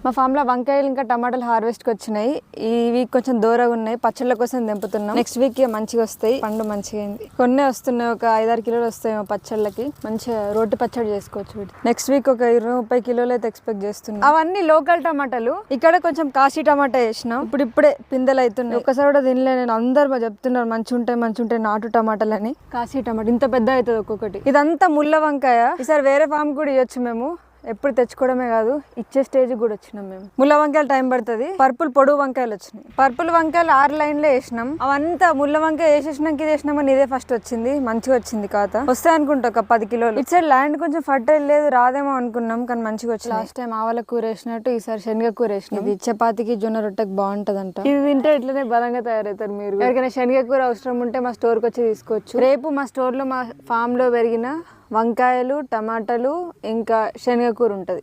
మా ఫామ్ లో వంకాయలు ఇంకా టమాటాలు హార్వెస్ట్ కి వచ్చినాయి. ఈ వీక్ కొంచెం దూరంగా ఉన్నాయి, పచ్చళ్ళ కోసం దింపుతున్నాం. నెక్స్ట్ వీక్ మంచిగా వస్తాయి, పండు మంచిగా అయింది. కొన్ని వస్తున్నాయి, ఒక 5-6 కిలోలు వస్తాయి మా పచ్చళ్ళకి. మంచిగా రోటి పచ్చడి చేసుకోవచ్చు వీటి. నెక్స్ట్ వీక్ ఒక 20-30 కిలోలు అయితే ఎక్స్పెక్ట్ చేస్తున్నాం. అవన్నీ లోకల్ టమాటాలు. ఇక్కడ కొంచెం కాశీ టమాటా వేసినాం, ఇప్పుడే పిందెలు అవుతున్నాయి. ఒకసారి కూడా తినలే నేను. అందరు చెప్తున్నారు మంచిగా ఉంటాయి నాటు టమాటాలు అని. కాశీ టమాటా ఇంత పెద్ద అవుతుంది ఒక్కొక్కటి. ఇదంతా ముళ్ళ వంకాయ. ఈసారి వేరే ఫామ్ కూడా ఇవ్వచ్చు మేము. ఎప్పుడు తెచ్చుకోవడమే కాదు, ఇచ్చే స్టేజ్ కూడా వచ్చినాం మేము. ముళ్ళ వంకాయలు టైం పడుతుంది. పర్పుల్ పొడుగు వంకాయలు వచ్చినాయి. పర్పుల్ వంకాయలు 6 లైన్లో వేసినాం. అవంతా ముళ్ళ వంకాయ వేసేసినాక ఇది వేసినామని ఇదే ఫస్ట్ వచ్చింది. మంచిగా వచ్చింది ఖాతా. వస్తాయి అనుకుంటా ఒక 10 కిలోలు. ఇటు సైడ్ ల్యాండ్ కొంచెం ఫర్టైల్ లేదు, రాదేమో అనుకున్నాం కానీ మంచిగా వచ్చింది. లాస్ట్ టైం ఆవల కూర వేసినట్టు ఈసారి శనగ కూర వేసినాం. ఇది చపాతీకి జొన్న రొట్టెకి బాగుంటదంట. ఇది తింటే ఇట్లనే బలంగా తయారవుతారు మీరు. ఎవరికైనా శనగ కూర అవసరం ఉంటే మా స్టోర్కి వచ్చి తీసుకోవచ్చు. రేపు మా స్టోర్లో మా ఫామ్ లో పెరిగిన వంకాయలు, టమాటాలు ఇంకా శనగ కూర ఉంటుంది.